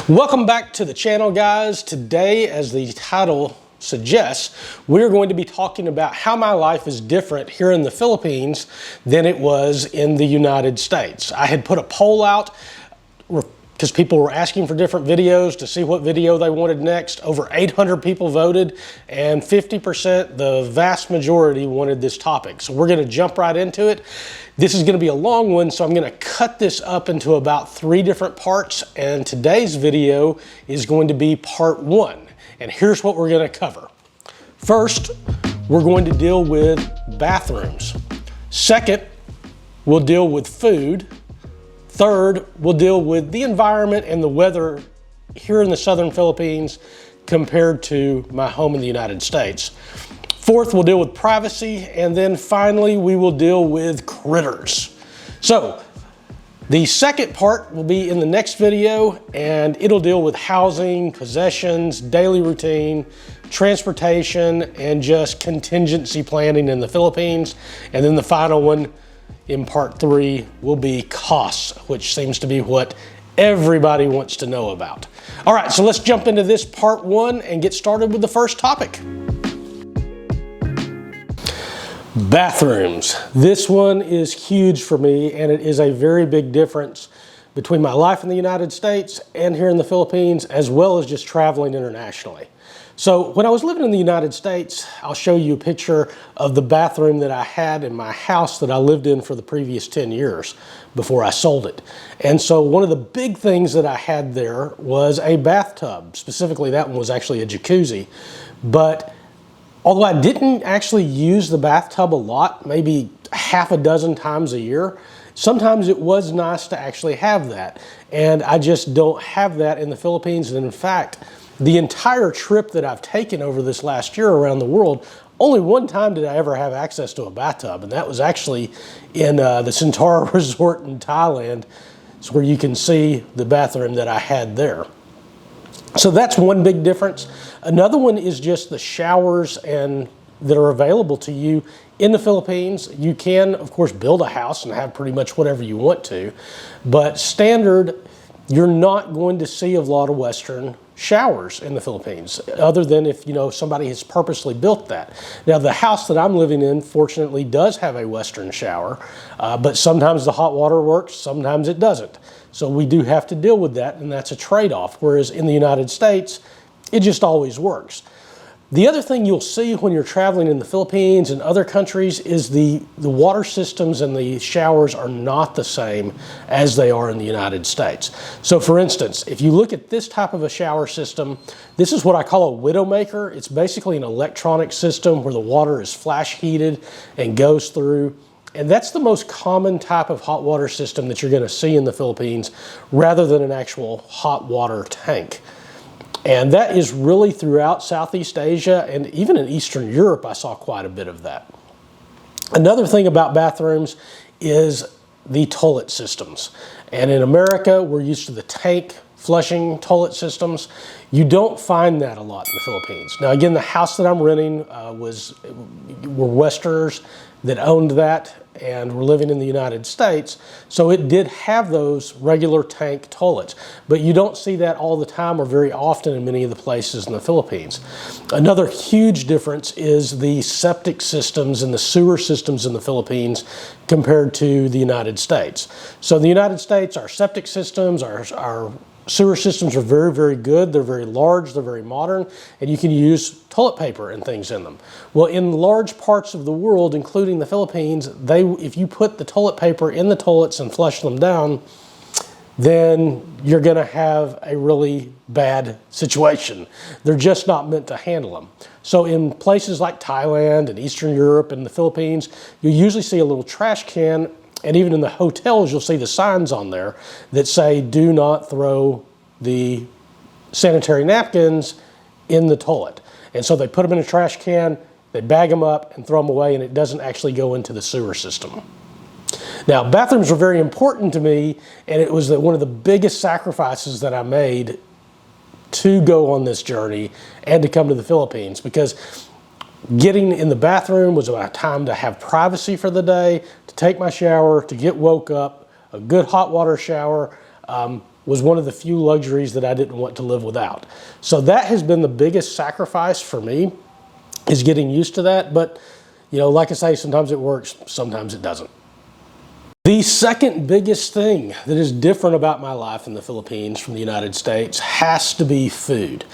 Welcome back to the channel, guys. Today, as the title suggests, we're going to be talking about how my life is different here in the Philippines than it was in the United States. I had put a poll out because people were asking for different videos to see what video they wanted next. Over 800 people voted, and 50%, the vast majority, wanted this topic. So we're going to jump right into it. This is going to be a long one, so I'm going to cut this up into about 3 different parts, and today's video is going to be part 1. And here's what we're going to cover. First, we're going to deal with bathrooms. Second, we'll deal with food. Third, we'll deal with the environment and the weather here in the southern Philippines compared to my home in the United States. Fourth, we'll deal with privacy. And then finally, we will deal with critters. So the second part will be in the next video, and it'll deal with housing, possessions, daily routine, transportation, and just contingency planning in the Philippines. And then the final one in part 3 will be costs, which seems to be what everybody wants to know about. All right, so let's jump into this part 1 and get started with the first topic. Bathrooms. This one is huge for me, and it is a very big difference between my life in the United States and here in the Philippines, as well as just traveling internationally. So when I was living in the United States, I'll show you a picture of the bathroom that I had in my house that I lived in for the previous 10 years before I sold it. And so one of the big things that I had there was a bathtub. Specifically, that one was actually a jacuzzi. But although I didn't actually use the bathtub a lot, maybe half a dozen times a year, sometimes it was nice to actually have that. And I just don't have that in the Philippines. And in fact, the entire trip that I've taken over this last year around the world, only one time did I ever have access to a bathtub, and that was actually in the Centaur Resort in Thailand. It's where you can see the bathroom that I had there. So that's one big difference. Another one is just the showers that are available to you in the Philippines. You can, of course, build a house and have pretty much whatever you want to, but standard, you're not going to see a lot of Western showers in the Philippines, other than if somebody has purposely built that. Now, the house that I'm living in, fortunately, does have a Western shower, but sometimes the hot water works, sometimes it doesn't. So we do have to deal with that, and that's a trade-off, whereas in the United States, it just always works. The other thing you'll see when you're traveling in the Philippines and other countries is the water systems and the showers are not the same as they are in the United States. So for instance, if you look at this type of a shower system, this is what I call a Widowmaker. It's basically an electronic system where the water is flash heated and goes through. And that's the most common type of hot water system that you're going to see in the Philippines, rather than an actual hot water tank. And that is really throughout Southeast Asia, and even in Eastern Europe, I saw quite a bit of that. Another thing about bathrooms is the toilet systems. And in America, we're used to the tank flushing toilet systems. You don't find that a lot in the Philippines. Now, again, the house that I'm renting were Westerners that owned that and were living in the United States. So it did have those regular tank toilets, but you don't see that all the time or very often in many of the places in the Philippines. Another huge difference is the septic systems and the sewer systems in the Philippines compared to the United States. So in the United States, our septic systems, our sewer systems are very, very good. They're very large, they're very modern, and you can use toilet paper and things in them. Well, in large parts of the world, including the Philippines, if you put the toilet paper in the toilets and flush them down, then you're gonna have a really bad situation. They're just not meant to handle them. So in places like Thailand and Eastern Europe and the Philippines, you usually see a little trash can. And even in the hotels, you'll see the signs on there that say, do not throw the sanitary napkins in the toilet. And so they put them in a trash can, they bag them up and throw them away, and it doesn't actually go into the sewer system. Now, bathrooms were very important to me, and it was one of the biggest sacrifices that I made to go on this journey and to come to the Philippines, because getting in the bathroom was about time to have privacy for the day, to take my shower, to get woke up, a good hot water shower, was one of the few luxuries that I didn't want to live without. So that has been the biggest sacrifice for me, is getting used to that. But, you know, like I say, sometimes it works, sometimes it doesn't. The second biggest thing that is different about my life in the Philippines from the United States has to be food.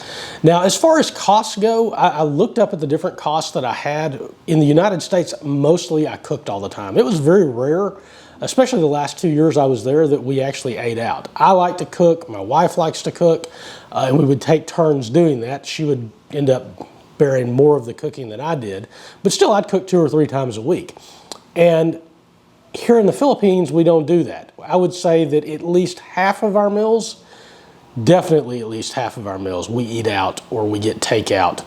Now, as far as costs go, I looked up at the different costs that I had. In the United States, mostly I cooked all the time. It was very rare, especially the last 2 years I was there, that we actually ate out. I like to cook, my wife likes to cook, and we would take turns doing that. She would end up bearing more of the cooking than I did, but still I'd cook 2 or 3 times a week. And here in the Philippines, we don't do that. I would say that at least half of our meals, definitely at least half of our meals, we eat out or we get takeout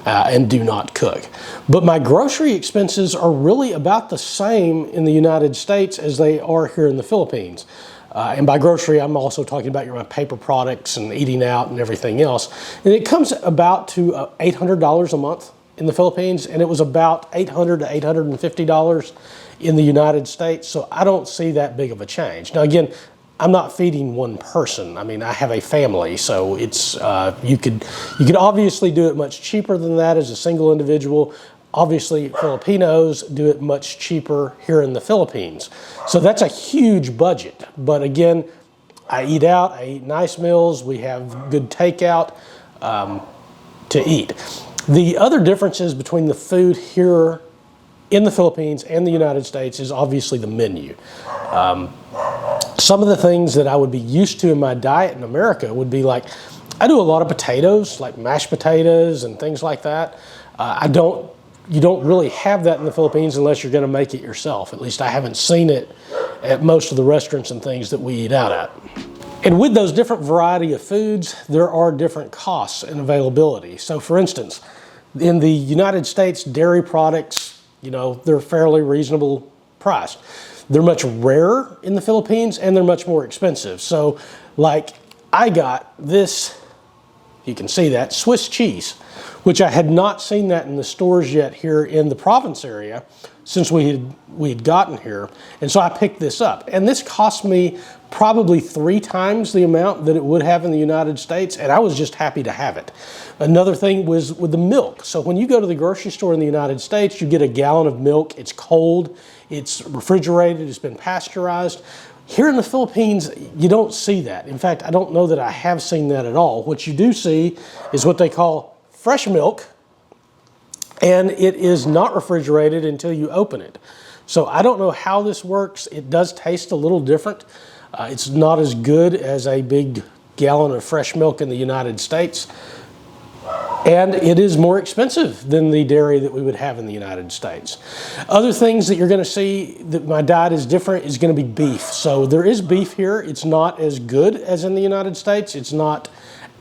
and do not cook. But my grocery expenses are really about the same in the United States as they are here in the Philippines. And by grocery, I'm also talking about my paper products and eating out and everything else. And it comes about to $800 a month in the Philippines, and it was about $800 to $850 in the United States. So I don't see that big of a change. Now again, I'm not feeding one person. I mean, I have a family, so it's you could obviously do it much cheaper than that as a single individual. Obviously, Filipinos do it much cheaper here in the Philippines. So that's a huge budget. But again, I eat out, I eat nice meals, we have good takeout to eat. The other differences between the food here in the Philippines and the United States is obviously the menu. Some of the things that I would be used to in my diet in America would be like, I do a lot of potatoes, like mashed potatoes and things like that. You don't really have that in the Philippines unless you're gonna make it yourself. At least I haven't seen it at most of the restaurants and things that we eat out at. And with those different variety of foods, there are different costs and availability. So for instance, in the United States, dairy products, you know, they're fairly reasonable priced. They're much rarer in the Philippines and they're much more expensive. So like I got this, you can see that, Swiss cheese, which I had not seen that in the stores yet here in the province area since we had gotten here. And so I picked this up. And this cost me probably 3 times the amount that it would have in the United States, and I was just happy to have it. Another thing was with the milk. So when you go to the grocery store in the United States, you get a gallon of milk. It's cold, it's refrigerated, it's been pasteurized. Here in the Philippines, you don't see that. In fact, I don't know that I have seen that at all. What you do see is what they call fresh milk, and it is not refrigerated until you open it. So I don't know how this works. It does taste a little different. It's not as good as a big gallon of fresh milk in the United States. And it is more expensive than the dairy that we would have in the United States. Other things that you're going to see that my diet is different is going to be beef. So there is beef here. It's not as good as in the United States. It's not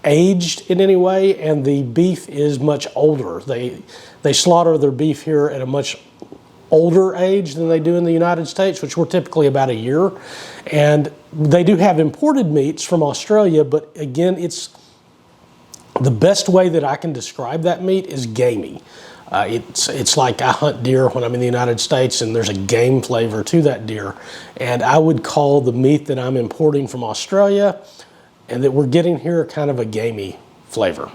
aged in any way, and the beef is much older. They slaughter their beef here at a much older age than they do in the United States, which we're typically about a year. And they do have imported meats from Australia, but again, it's the best way that I can describe that meat is gamey. It's like I hunt deer when I'm in the United States, and there's a game flavor to that deer. And I would call the meat that I'm importing from Australia and that we're getting here kind of a gamey flavor.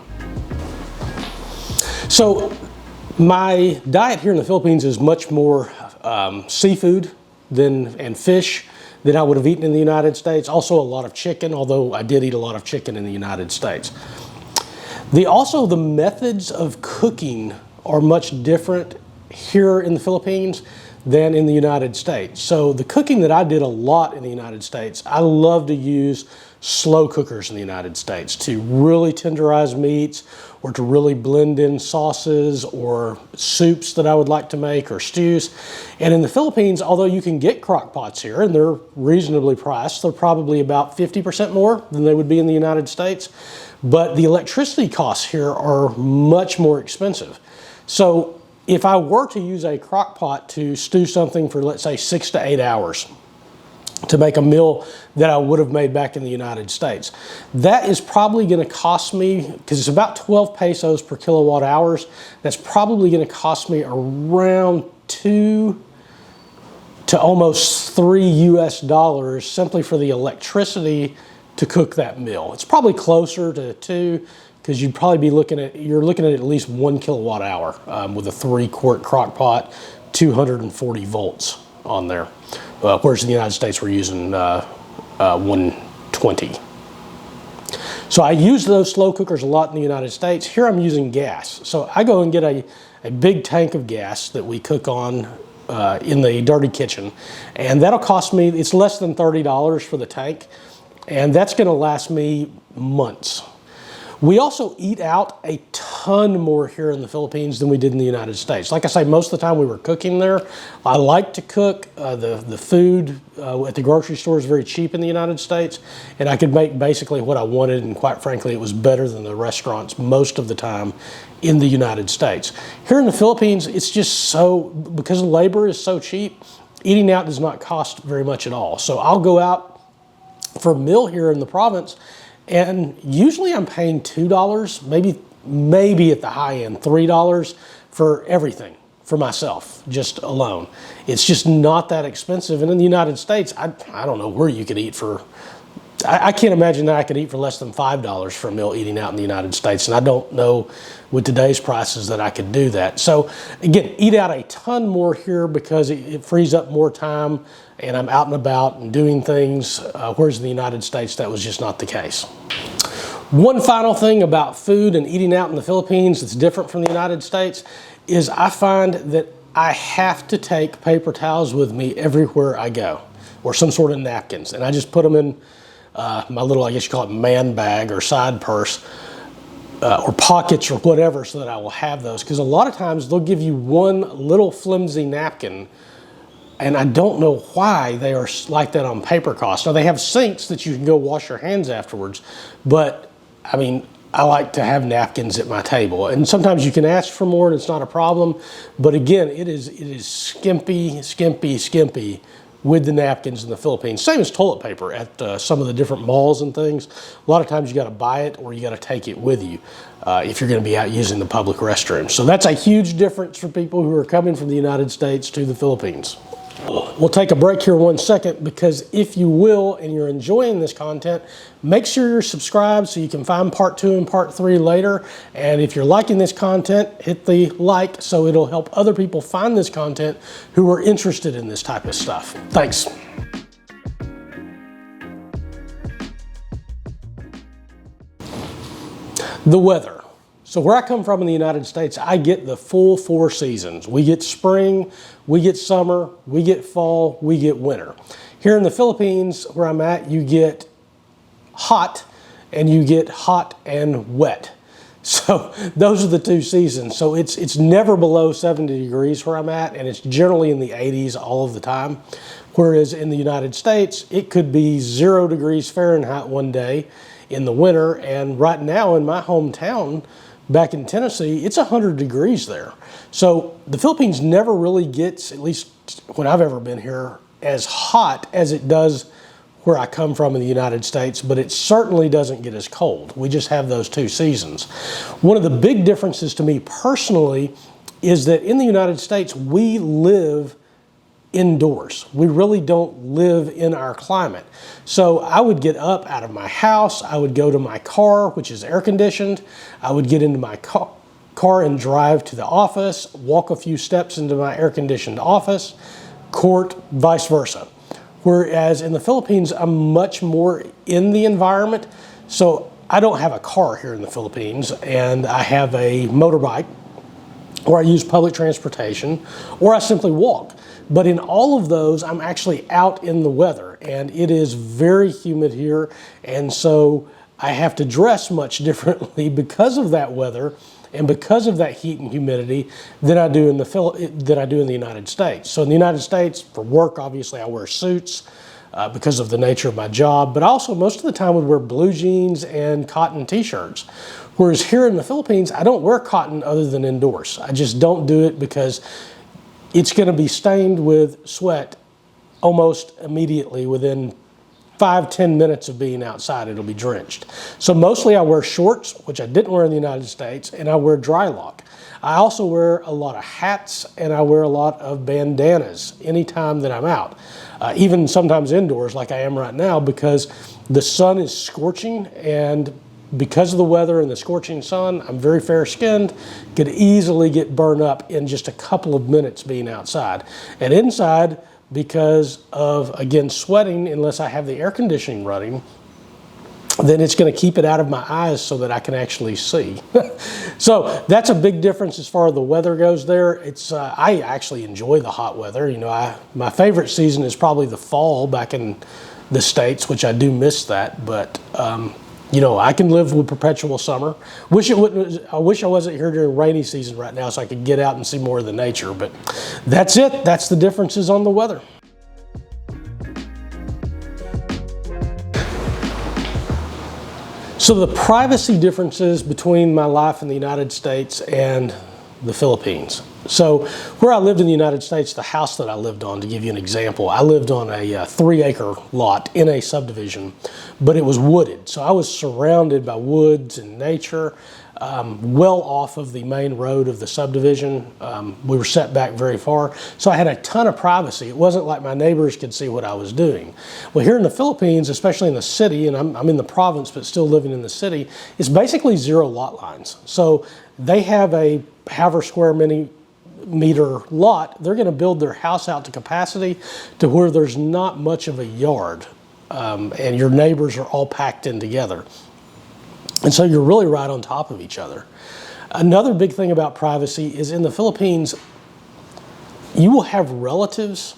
So my diet here in the Philippines is much more seafood and fish than I would have eaten in the United States. Also a lot of chicken, although I did eat a lot of chicken in the United States. Also, the methods of cooking are much different here in the Philippines than in the United States. So the cooking that I did a lot in the United States, I love to use slow cookers in the United States to really tenderize meats or to really blend in sauces or soups that I would like to make or stews. And in the Philippines, although you can get crock pots here and they're reasonably priced, they're probably about 50% more than they would be in the United States. But the electricity costs here are much more expensive. So if I were to use a crock pot to stew something for, let's say, 6 to 8 hours to make a meal that I would have made back in the United States, that is probably going to cost me, because it's about 12 pesos per kilowatt hours, that's probably going to cost me around 2 to almost 3 US dollars simply for the electricity to cook that meal. It's probably closer to 2 because you'd probably be looking at least 1 kilowatt hour with a 3-quart crock pot, 240 volts on there. Whereas in the United States, we're using 120. So I use those slow cookers a lot in the United States. Here I'm using gas. So I go and get a big tank of gas that we cook on in the dirty kitchen. And that'll cost me, it's less than $30 for the tank. And that's gonna last me months. We also eat out a ton more here in the Philippines than we did in the United States. Like I say, most of the time we were cooking there. I like to cook. The food at the grocery store is very cheap in the United States, and I could make basically what I wanted, and quite frankly, it was better than the restaurants most of the time in the United States. Here in the Philippines, it's just so, because labor is so cheap, eating out does not cost very much at all. So I'll go out for a meal here in the province, and usually I'm paying $2, maybe at the high end, $3 for everything for myself, just alone. It's just not that expensive. And in the United States, I don't know where you could eat for, I can't imagine that I could eat for less than $5 for a meal eating out in the United States. And I don't know with today's prices that I could do that. So again, eat out a ton more here because it frees up more time and I'm out and about and doing things, whereas in the United States, that was just not the case. One final thing about food and eating out in the Philippines that's different from the United States is I find that I have to take paper towels with me everywhere I go, or some sort of napkins. And I just put them in my little, I guess you call it man bag or side purse, or pockets or whatever, so that I will have those. Because a lot of times they'll give you one little flimsy napkin, and I don't know why they are like that on paper costs. Now they have sinks that you can go wash your hands afterwards, but I mean, I like to have napkins at my table. And sometimes you can ask for more and it's not a problem. But again, it is skimpy with the napkins in the Philippines. Same as toilet paper at some of the different malls and things. A lot of times you gotta buy it or you gotta take it with you if you're gonna be out using the public restroom. So that's a huge difference for people who are coming from the United States to the Philippines. We'll take a break here 1 second, because if you will and you're enjoying this content, make sure you're subscribed so you can find part 2 and part 3 later. And if you're liking this content, hit the like so it'll help other people find this content who are interested in this type of stuff. Thanks. The weather. So where I come from in the United States, I get the full 4 seasons. We get spring, we get summer, we get fall, we get winter. Here in the Philippines, where I'm at, you get hot and you get hot and wet. So those are the 2 seasons. So it's never below 70 degrees where I'm at, and it's generally in the 80s all of the time. Whereas in the United States, it could be 0 degrees Fahrenheit one day in the winter. And right now in my hometown, back in Tennessee, it's 100 degrees there. So the Philippines never really gets, at least when I've ever been here, as hot as it does where I come from in the United States, but it certainly doesn't get as cold. We just have those 2 seasons. One of the big differences to me personally is that in the United States, we live indoors. We really don't live in our climate. So I would get up out of my house, I would go to my car, which is air conditioned, I would get into my car and drive to the office, walk a few steps into my air conditioned office, court, vice versa. Whereas in the Philippines, I'm much more in the environment. So I don't have a car here in the Philippines, and I have a motorbike, or I use public transportation, or I simply walk. But in all of those, I'm actually out in the weather, and it is very humid here, and so I have to dress much differently because of that weather and because of that heat and humidity than I do in the United States. So in the United States, for work, obviously I wear suits because of the nature of my job, but also most of the time would wear blue jeans and cotton t-shirts. Whereas here in the Philippines, I don't wear cotton other than indoors. I just don't do it because it's going to be stained with sweat almost immediately within 5-10 minutes of being outside, it'll be drenched. So mostly I wear shorts, which I didn't wear in the United States, and I wear dry lock. I also wear a lot of hats, and I wear a lot of bandanas anytime that I'm out, even sometimes indoors like I am right now, because the sun is scorching, and because of the weather and the scorching sun, I'm very fair-skinned, could easily get burned up in just a couple of minutes being outside. And inside, because of, again, sweating, unless I have the air conditioning running, then it's going to keep it out of my eyes so that I can actually see. So that's a big difference as far as the weather goes there. It's I actually enjoy the hot weather. You know, my favorite season is probably the fall back in the States, which I do miss that. But you know, I can live with perpetual summer. I wish I wasn't here during rainy season right now so I could get out and see more of the nature. But that's it. That's the differences on the weather. So the privacy differences between my life in the United States and the Philippines. So where I lived in the United States, the house that I lived on, to give you an example, I lived on a 3-acre lot in a subdivision, but it was wooded. So I was surrounded by woods and nature, well off of the main road of the subdivision. We were set back very far, so I had a ton of privacy. It wasn't like my neighbors could see what I was doing. Well, here in the Philippines, especially in the city, and I'm in the province but still living in the city, it's basically 0 lot lines. So they have a however square meter lot, they're going to build their house out to capacity to where there's not much of a yard, and your neighbors are all packed in together. And so you're really right on top of each other. Another big thing about privacy is in the Philippines, you will have relatives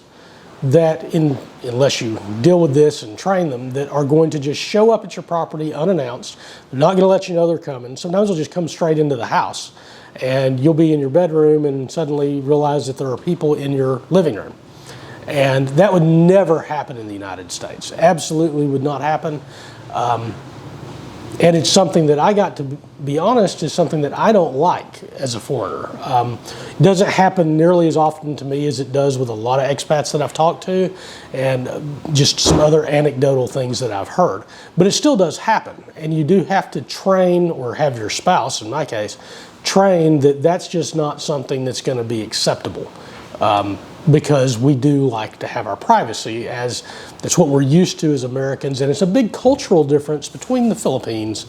that, unless you deal with this and train them, that are going to just show up at your property unannounced. They're not going to let you know they're coming. Sometimes they'll just come straight into the house, and you'll be in your bedroom and suddenly realize that there are people in your living room. And that would never happen in the United States. Absolutely would not happen. And it's something that I got to be honest, is something that I don't like as a foreigner. It doesn't happen nearly as often to me as it does with a lot of expats that I've talked to, and just some other anecdotal things that I've heard. But it still does happen, and you do have to train, or have your spouse, in my case, train that that's just not something that's going to be acceptable. Because we do like to have our privacy, as that's what we're used to as Americans. And it's a big cultural difference between the Philippines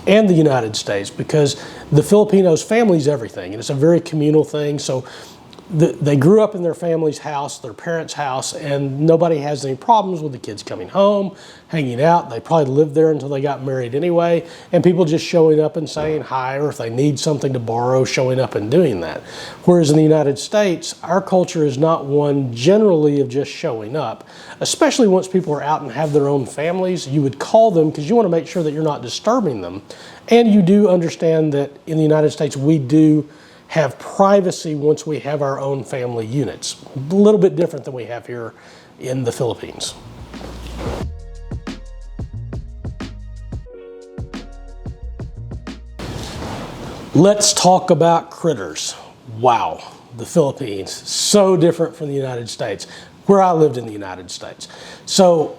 and the United States, because the Filipinos, family's everything, and it's a very communal thing. So they grew up in their family's house, their parents' house, and nobody has any problems with the kids coming home, hanging out. They probably lived there until they got married anyway, and people just showing up and saying hi, or if they need something to borrow, showing up and doing that. Whereas in the United States, our culture is not one generally of just showing up, especially once people are out and have their own families. You would call them because you want to make sure that you're not disturbing them. And you do understand that in the United States, we do have privacy once we have our own family units. A little bit different than we have here in the Philippines. Let's talk about critters. Wow, the Philippines, so different from the United States, where I lived in the United States. So,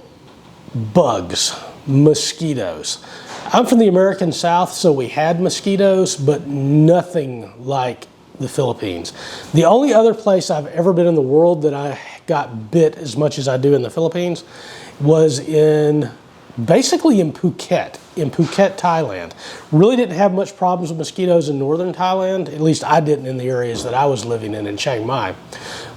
bugs, mosquitoes. I'm from the American South, so we had mosquitoes, but nothing like the Philippines. The only other place I've ever been in the world that I got bit as much as I do in the Philippines was basically in Phuket, Thailand. Really didn't have much problems with mosquitoes in northern Thailand. At least I didn't in the areas that I was living in Chiang Mai.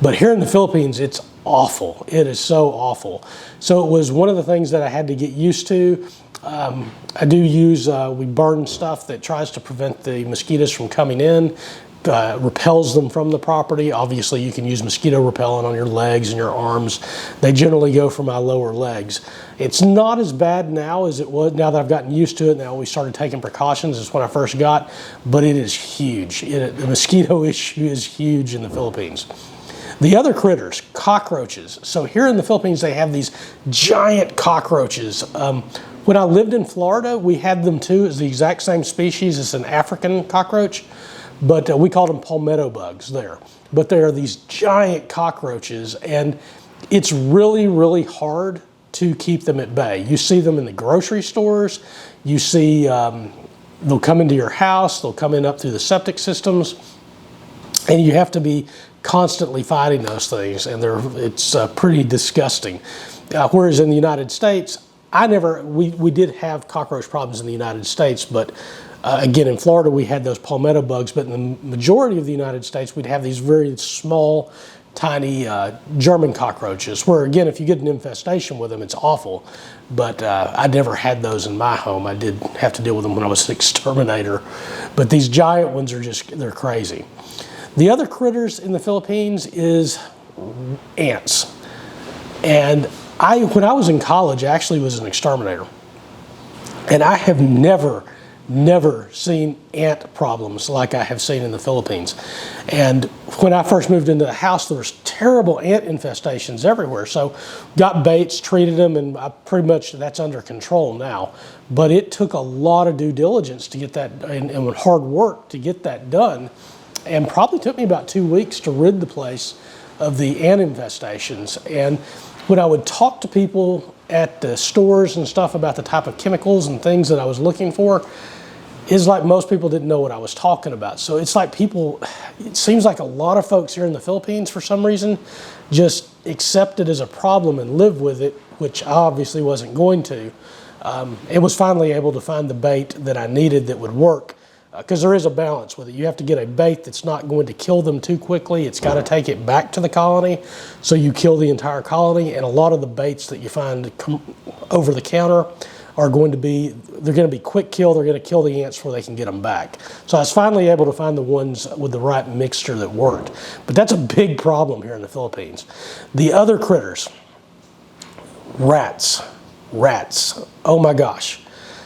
But here in the Philippines, it's awful. It is so awful. So it was one of the things that I had to get used to. I do use, we burn stuff that tries to prevent the mosquitoes from coming in, repels them from the property. Obviously, you can use mosquito repellent on your legs and your arms. They generally go for my lower legs. It's not as bad now as it was, now that I've gotten used to it. Now we started taking precautions. It's when I first got, but it is huge. The mosquito issue is huge in the Philippines. The other critters, cockroaches. So here in the Philippines, they have these giant cockroaches. When I lived in Florida, we had them too. It's the exact same species. It's an African cockroach, but we called them palmetto bugs there. But they are these giant cockroaches, and it's really, really hard to keep them at bay. You see them in the grocery stores. You see they'll come into your house. They'll come in up through the septic systems. And you have to be constantly fighting those things. And it's pretty disgusting. Whereas in the United States, we did have cockroach problems in the United States, but again, in Florida, we had those palmetto bugs, but in the majority of the United States, we'd have these very small, tiny German cockroaches, where again, if you get an infestation with them, it's awful. But I never had those in my home. I did have to deal with them when I was an exterminator. But these giant ones they're crazy. The other critters in the Philippines is ants. And when I was in college, I actually was an exterminator. And I have never seen ant problems like I have seen in the Philippines. And when I first moved into the house, there was terrible ant infestations everywhere. So got baits, treated them, and pretty much that's under control now. But it took a lot of due diligence to get that, and hard work to get that done. And probably took me about 2 weeks to rid the place of the ant infestations. And when I would talk to people at the stores and stuff about the type of chemicals and things that I was looking for, it's like most people didn't know what I was talking about. So it's like it seems like a lot of folks here in the Philippines, for some reason, just accept it as a problem and live with it, which I obviously wasn't going to. And was finally able to find the bait that I needed that would work. Because there is a balance with it. You have to get a bait that's not going to kill them too quickly. It's got to take it back to the colony, so you kill the entire colony. And a lot of the baits that you find over the counter are going to be quick kill. They're going to kill the ants before they can get them back. So I was finally able to find the ones with the right mixture that worked. But that's a big problem here in the Philippines. The other critters, rats. Oh my gosh.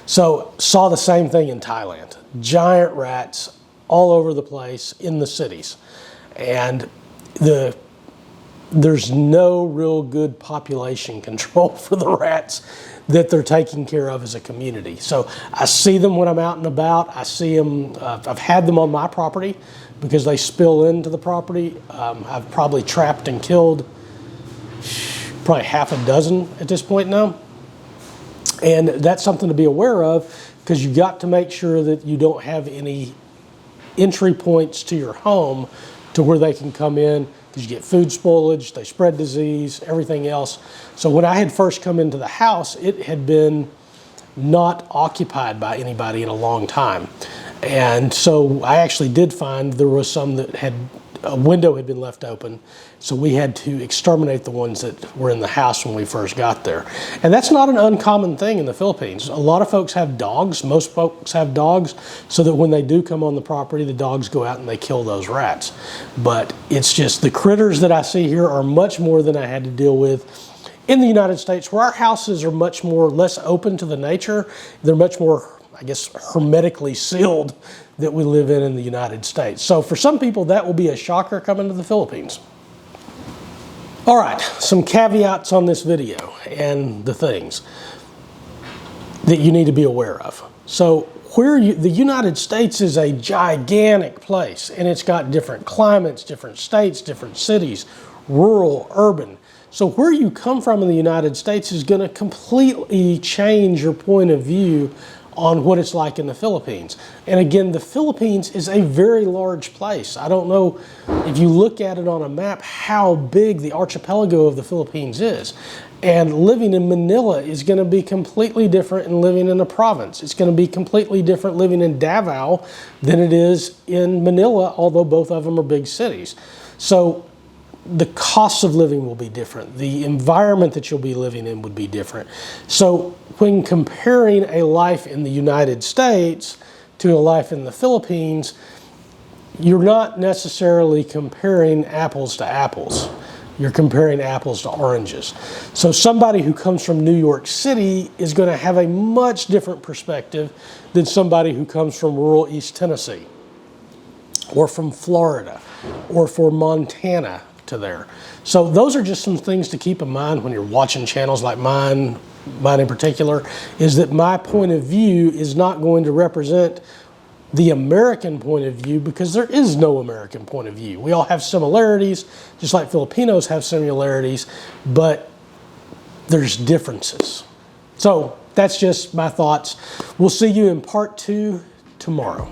So saw the same thing in Thailand. Giant rats all over the place in the cities. And there's no real good population control for the rats that they're taking care of as a community. So I see them when I'm out and about. I see them, I've had them on my property because they spill into the property. I've probably trapped and killed probably half a dozen at this point now. And that's something to be aware of, because you got to make sure that you don't have any entry points to your home to where they can come in, because you get food spoilage, they spread disease, everything else. So when I had first come into the house, it had been not occupied by anybody in a long time. And so I actually did find there was some that a window had been left open. So we had to exterminate the ones that were in the house when we first got there. And that's not an uncommon thing in the Philippines. A lot of folks have dogs. Most folks have dogs, so that when they do come on the property, the dogs go out and they kill those rats. But it's just the critters that I see here are much more than I had to deal with in the United States, where our houses are much less open to the nature. They're much more, I guess, hermetically sealed that we live in the United States. So for some people, that will be a shocker coming to the Philippines. All right, some caveats on this video and the things that you need to be aware of. So the United States is a gigantic place, and it's got different climates, different states, different cities, rural, urban. So where you come from in the United States is going to completely change your point of view on what it's like in the Philippines. And again, the Philippines is a very large place. I don't know if you look at it on a map how big the archipelago of the Philippines is. And living in Manila is going to be completely different than living in a province. It's going to be completely different living in Davao than it is in Manila, although both of them are big cities. So the cost of living will be different. The environment that you'll be living in would be different. So when comparing a life in the United States to a life in the Philippines, you're not necessarily comparing apples to apples. You're comparing apples to oranges. So somebody who comes from New York City is going to have a much different perspective than somebody who comes from rural East Tennessee, or from Florida, or from Montana to there. So those are just some things to keep in mind when you're watching channels like mine in particular, is that my point of view is not going to represent the American point of view, because there is no American point of view. We all have similarities, just like Filipinos have similarities, but there's differences. So that's just my thoughts. We'll see you in part 2 tomorrow.